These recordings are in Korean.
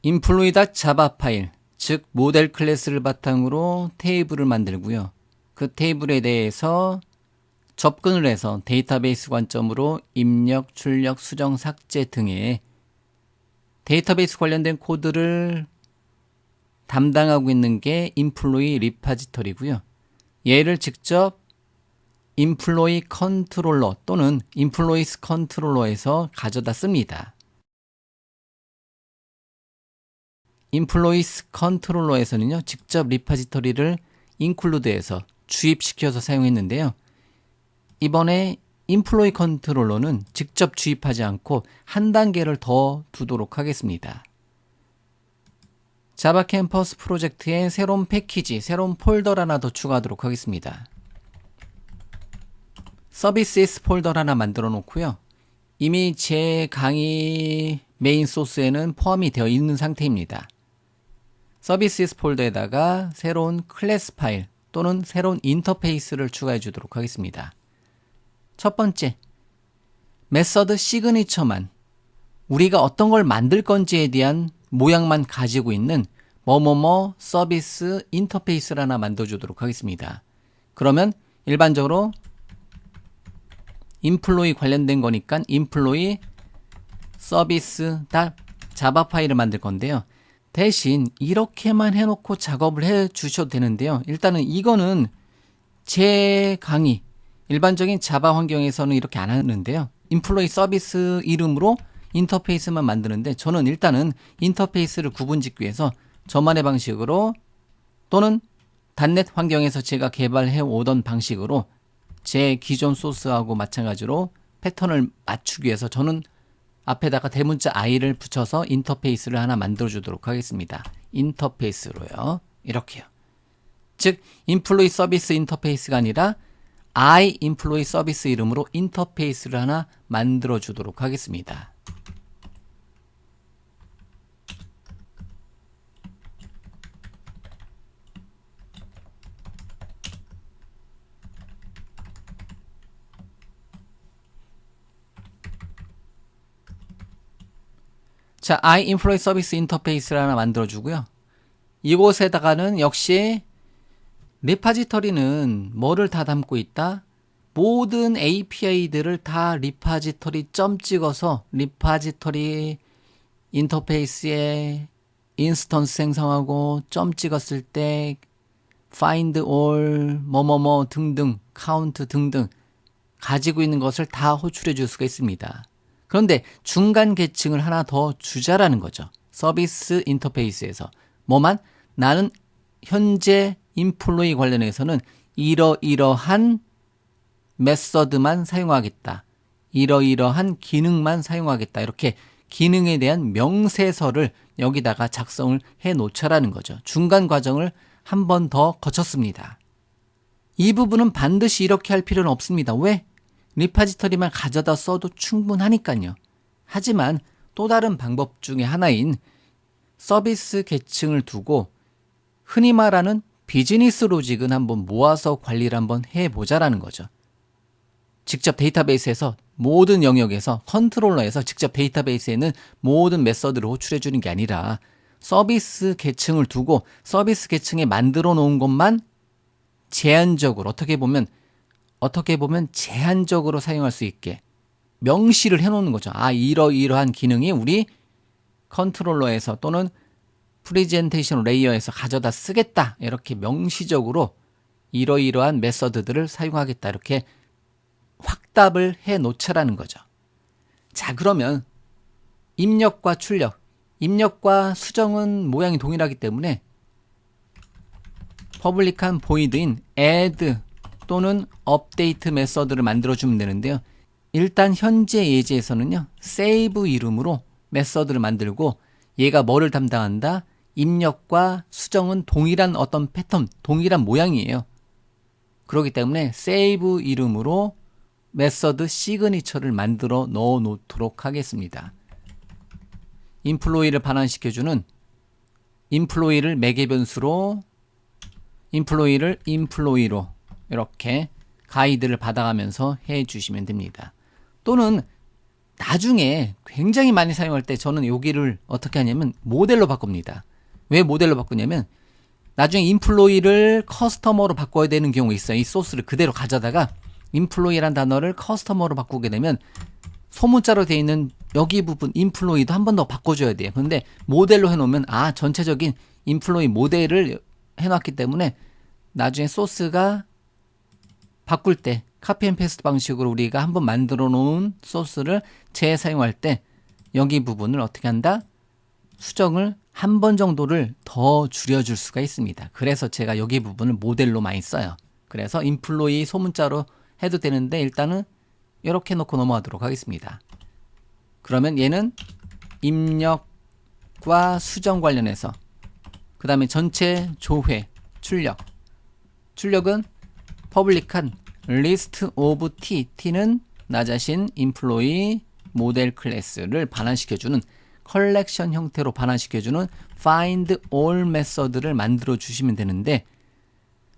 employee.java 파일, 즉 모델 클래스를 바탕으로 테이블을 만들고요. 그 테이블에 대해서 접근을 해서 데이터베이스 관점으로 입력, 출력, 수정, 삭제 등의 데이터베이스 관련된 코드를 담당하고 있는 게 employee 리파지터리고요. 얘를 직접 employee 컨트롤러 또는 employees 컨트롤러에서 가져다 씁니다. employees 컨트롤러에서는요, 직접 리파지터리를 include해서 주입시켜서 사용했는데요. 이번에 employee 컨트롤러는 직접 주입하지 않고 한 단계를 더 두도록 하겠습니다. 자바 캠퍼스 프로젝트에 새로운 패키지, 새로운 폴더를 하나 더 추가하도록 하겠습니다. 서비스 폴더 하나 만들어 놓고요. 이미 제 강의 메인 소스에는 포함이 되어 있는 상태입니다. 서비스 폴더에다가 새로운 클래스 파일 또는 새로운 인터페이스를 추가해 주도록 하겠습니다. 첫 번째, 메서드 시그니처만, 우리가 어떤 걸 만들 건지에 대한 모양만 가지고 있는 뭐뭐뭐 서비스 인터페이스를 하나 만들어 주도록 하겠습니다. 그러면 일반적으로 employee 관련된 거니까 employee service.java 파일을 만들 건데요. 대신 이렇게만 해놓고 작업을 해 주셔도 되는데요. 일단은 이거는 제 강의, 일반적인 자바 환경에서는 이렇게 안 하는데요. employee 서비스 이름으로 인터페이스만 만드는데 저는 일단은 인터페이스를 구분짓기 위해서 저만의 방식으로 또는 .NET 환경에서 제가 개발해 오던 방식으로 제 기존 소스하고 마찬가지로 패턴을 맞추기 위해서 저는 앞에다가 대문자 i를 붙여서 인터페이스를 하나 만들어 주도록 하겠습니다. 인터페이스로요. 이렇게요. 즉 employee 서비스 인터페이스가 아니라 I employee 서비스 이름으로 인터페이스를 하나 만들어 주도록 하겠습니다. 자, I employee 서비스 인터페이스를 하나 만들어 주고요. 이곳에다가는 역시 리파지터리는 뭐를 다 담고 있다? 모든 API들을 다 리파지터리 점 찍어서 리파지터리 인터페이스에 인스턴스 생성하고 점 찍었을 때 find all 뭐뭐뭐 등등 카운트 등등 가지고 있는 것을 다 호출해 줄 수가 있습니다. 그런데 중간 계층을 하나 더 주자라는 거죠. 서비스 인터페이스에서 뭐만 나는 현재 인플로이 관련해서는 이러이러한 메서드만 사용하겠다. 이러이러한 기능만 사용하겠다. 이렇게 기능에 대한 명세서를 여기다가 작성을 해 놓자라는 거죠. 중간 과정을 한 번 더 거쳤습니다. 이 부분은 반드시 이렇게 할 필요는 없습니다. 왜? 리파지터리만 가져다 써도 충분하니까요. 하지만 또 다른 방법 중에 하나인 서비스 계층을 두고 흔히 말하는 비즈니스 로직은 한번 모아서 관리를 한번 해보자라는 거죠. 직접 데이터베이스에서 모든 영역에서 컨트롤러에서 직접 데이터베이스에는 모든 메서드를 호출해 주는 게 아니라 서비스 계층을 두고 서비스 계층에 만들어 놓은 것만 제한적으로 어떻게 보면 제한적으로 사용할 수 있게 명시를 해놓는 거죠. 아, 이러이러한 기능이 우리 컨트롤러에서 또는 프레젠테이션 레이어에서 가져다 쓰겠다. 이렇게 명시적으로 이러이러한 메서드들을 사용하겠다. 이렇게 확답을 해 놓자라는 거죠. 자, 그러면 입력과 출력, 입력과 수정은 모양이 동일하기 때문에 퍼블릭한 보이드인 add 또는 업데이트 메서드를 만들어주면 되는데요. 일단 현재 예제에서는요. save 이름으로 메서드를 만들고 얘가 뭐를 담당한다? 입력과 수정은 동일한 어떤 패턴, 동일한 모양이에요. 그렇기 때문에 save 이름으로 메서드 시그니처를 만들어 넣어 놓도록 하겠습니다. 인플로이를 반환시켜주는 인플로이를 매개 변수로 인플로이를 인플로이로 이렇게 가이드를 받아가면서 해 주시면 됩니다. 또는 나중에 굉장히 많이 사용할 때 저는 여기를 어떻게 하냐면 모델로 바꿉니다. 왜 모델로 바꾸냐면 나중에 인플로이를 커스터머로 바꿔야 되는 경우가 있어요. 이 소스를 그대로 가져다가 인플로이란 단어를 커스터머로 바꾸게 되면 소문자로 되어 있는 여기 부분 인플로이도 한 번 더 바꿔줘야 돼요. 그런데 모델로 해놓으면 전체적인 인플로이 모델을 해놨기 때문에 나중에 소스가 바꿀 때 카피 앤 페이스트 방식으로 우리가 한번 만들어 놓은 소스를 재사용할 때 여기 부분을 어떻게 한다? 수정을 한 번 정도를 더 줄여줄 수가 있습니다. 그래서 제가 여기 부분을 모델로 많이 써요. 그래서 인플로이 소문자로 해도 되는데 일단은 이렇게 놓고 넘어가도록 하겠습니다. 그러면 얘는 입력과 수정 관련해서 그 다음에 전체 조회, 출력은 퍼블릭한 list of t는 나 자신 employee 모델 클래스를 반환시켜주는 컬렉션 형태로 반환시켜주는 find all 메서드를 만들어 주시면 되는데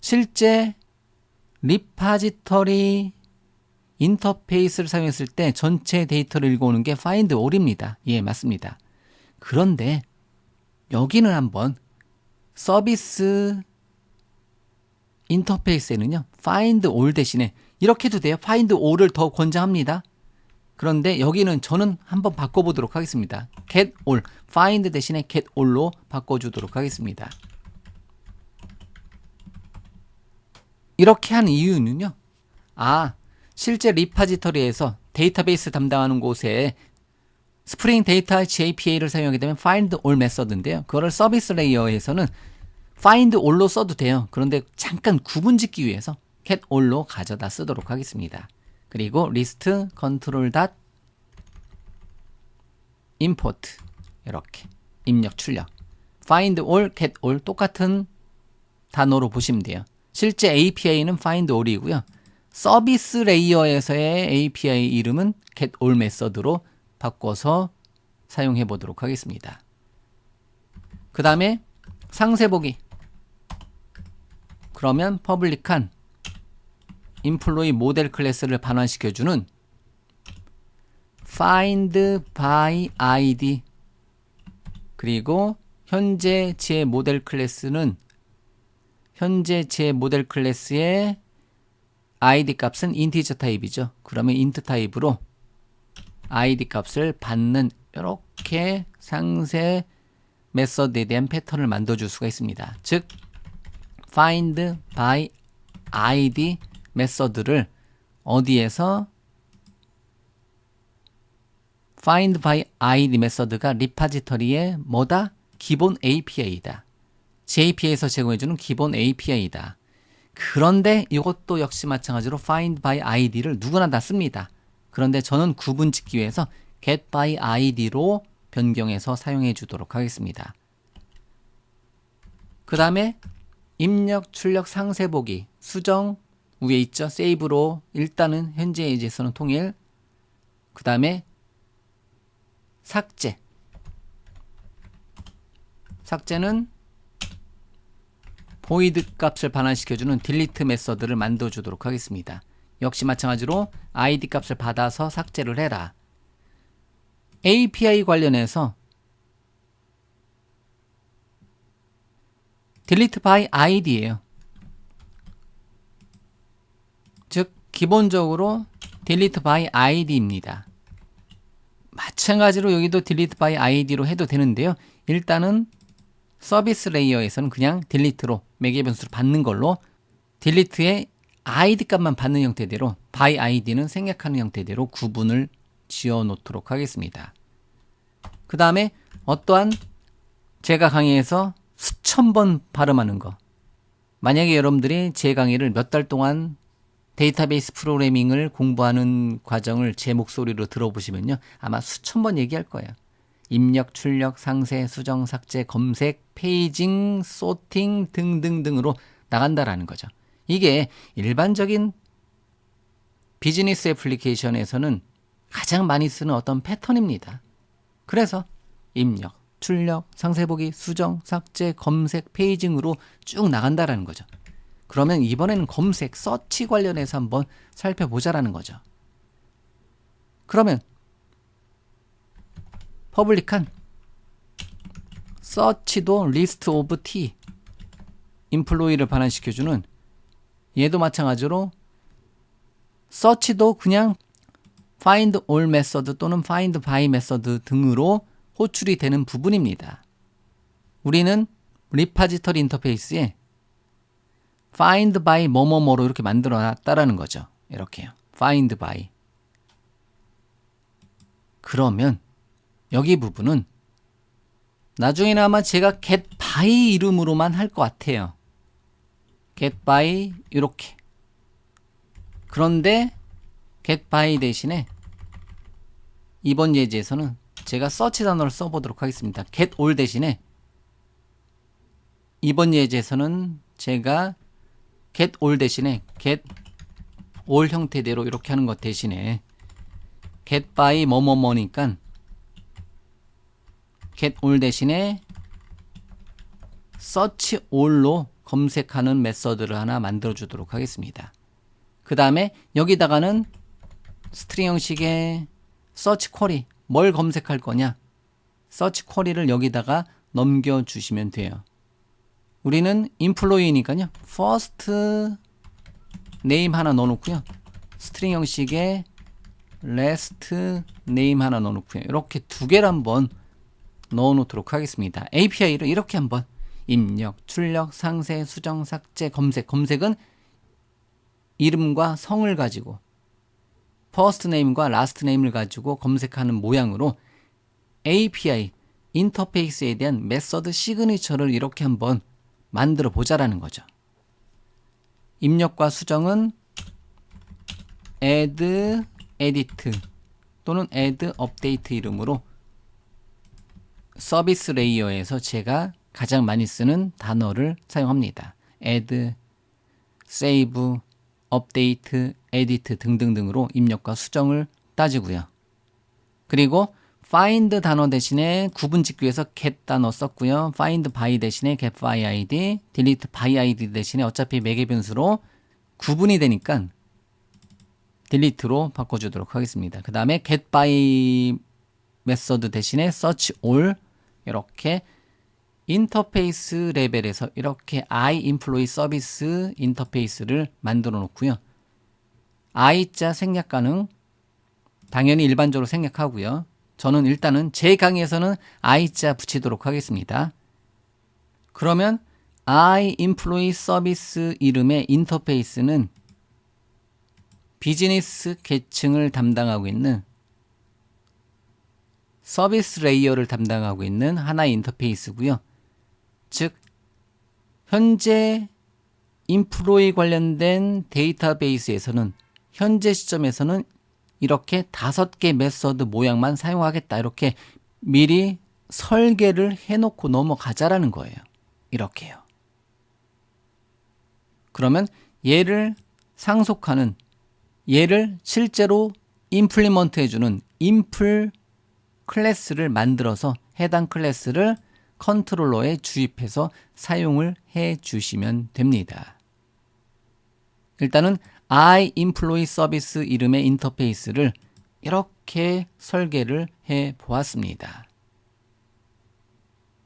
실제 리파지터리 인터페이스를 사용했을 때 전체 데이터를 읽어오는 게 find all입니다. 예, 맞습니다. 그런데 여기는 한번 서비스 인터페이스에는요 find all 대신에 이렇게 해도 돼요. find all을 더 권장합니다. 그런데 여기는 저는 한번 바꿔보도록 하겠습니다. get all, find 대신에 get all로 바꿔주도록 하겠습니다. 이렇게 한 이유는요. 실제 리파지터리에서 데이터베이스 담당하는 곳에 스프링 데이터 JPA를 사용하게 되면 find all 메서드인데요. 그거를 서비스 레이어에서는 find all로 써도 돼요. 그런데 잠깐 구분 짓기 위해서 get all로 가져다 쓰도록 하겠습니다. 그리고 list control dot import 이렇게 입력 출력 find all, get all 똑같은 단어로 보시면 돼요. 실제 API는 find all이고요. 서비스 레이어에서의 API 이름은 get all 메서드로 바꿔서 사용해 보도록 하겠습니다. 그 다음에 상세 보기. 그러면 퍼블릭한 인플로이 모델 클래스를 반환시켜주는 find by id 그리고 현재 제 모델 클래스의 id 값은 인티저 타입이죠. 그러면 int 타입으로 id 값을 받는 이렇게 상세 메서드에 대한 패턴을 만들어줄 수가 있습니다. 즉 find by id 메서드를 어디에서 find by id 메서드가 리파지터리의 뭐다? 기본 API이다. JPA에서 제공해주는 기본 API이다. 그런데 이것도 역시 마찬가지로 find by id를 누구나 다 씁니다. 그런데 저는 구분 짓기 위해서 get by id로 변경해서 사용해 주도록 하겠습니다. 그 다음에 입력, 출력, 상세 보기, 수정 위에 있죠. 세이브로 일단은 현재 예제에서는 통일. 그 다음에 삭제는 void 값을 반환시켜주는 delete 메서드를 만들어 주도록 하겠습니다. 역시 마찬가지로 id 값을 받아서 삭제를 해라. API 관련해서 delete by id예요. 즉 기본적으로 delete by id입니다. 마찬가지로 여기도 delete by id로 해도 되는데요. 일단은 서비스 레이어에서는 그냥 delete로 매개 변수를 받는 걸로 delete의 id 값만 받는 형태대로 by id는 생략하는 형태대로 구분을 지어 놓도록 하겠습니다. 그 다음에 어떠한 제가 강의에서 수천 번 발음하는 거, 만약에 여러분들이 제 강의를 몇 달 동안 데이터베이스 프로그래밍을 공부하는 과정을 제 목소리로 들어보시면요 아마 수천 번 얘기할 거예요. 입력, 출력, 상세, 수정, 삭제, 검색, 페이징, 소팅 등등등으로 나간다라는 거죠. 이게 일반적인 비즈니스 애플리케이션에서는 가장 많이 쓰는 어떤 패턴입니다. 그래서 입력, 출력, 상세 보기, 수정, 삭제, 검색, 페이징으로 쭉 나간다라는 거죠. 그러면 이번에는 검색, 서치 관련해서 한번 살펴보자라는 거죠. 그러면 퍼블릭한 서치도 리스트 오브 t 인플로이를 반환시켜주는 얘도 마찬가지로 서치도 그냥 find all 메서드 또는 find by 메서드 등으로 호출이 되는 부분입니다. 우리는 리파지터리 인터페이스에 find by 뭐뭐뭐로 이렇게 만들어 놨다라는 거죠. 이렇게요. find by. 그러면 여기 부분은 나중에는 아마 제가 get by 이름으로만 할 것 같아요. get by 이렇게. 그런데 get by 대신에 이번 예제에서는 제가 search 단어를 써보도록 하겠습니다. get all 대신에 이번 예제에서는 제가 get all 대신에 get all 형태대로 이렇게 하는 것 대신에 get by 뭐뭐뭐니까 get all 대신에 search all로 검색하는 메서드를 하나 만들어 주도록 하겠습니다. 그 다음에 여기다가는 스트링 형식의 search query, 뭘 검색할 거냐? search query를 여기다가 넘겨주시면 돼요. 우리는 employee니까요. first name 하나 넣어놓고요. 스트링 형식의 last name 하나 넣어놓고요. 이렇게 두 개를 한번 넣어놓도록 하겠습니다. API를 이렇게 한번 입력, 출력, 상세, 수정, 삭제, 검색. 검색은 이름과 성을 가지고 first name과 last name를 가지고 검색하는 모양으로 API, 인터페이스에 대한 메서드 시그니처를 이렇게 한번 만들어 보자라는 거죠. 입력과 수정은 add, edit 또는 add, update 이름으로 서비스 레이어에서 제가 가장 많이 쓰는 단어를 사용합니다. add, save, update, edit 등등등으로 입력과 수정을 따지고요. 그리고 find 단어 대신에 구분 짓기 위해서 get 단어 썼고요. find by 대신에 get by id, delete by id 대신에 어차피 매개 변수로 구분이 되니까 delete로 바꿔주도록 하겠습니다. 그 다음에 get by 메서드 대신에 search all 이렇게 인터페이스 레벨에서 이렇게 iEmployee 서비스 인터페이스를 만들어 놓고요. I자 생략 가능, 당연히 일반적으로 생략하고요. 저는 일단은 제 강의에서는 I자 붙이도록 하겠습니다. 그러면 iEmployee 서비스 이름의 인터페이스는 비즈니스 계층을 담당하고 있는 서비스 레이어를 담당하고 있는 하나의 인터페이스고요. 즉 현재 인플로이 관련된 데이터베이스에서는 현재 시점에서는 이렇게 5개 메서드 모양만 사용하겠다. 이렇게 미리 설계를 해놓고 넘어가자라는 거예요. 이렇게요. 그러면 얘를 상속하는, 얘를 실제로 임플리먼트 해주는 임플 클래스를 만들어서 해당 클래스를 컨트롤러에 주입해서 사용을 해 주시면 됩니다. 일단은 iEmployee 서비스 이름의 인터페이스를 이렇게 설계를 해 보았습니다.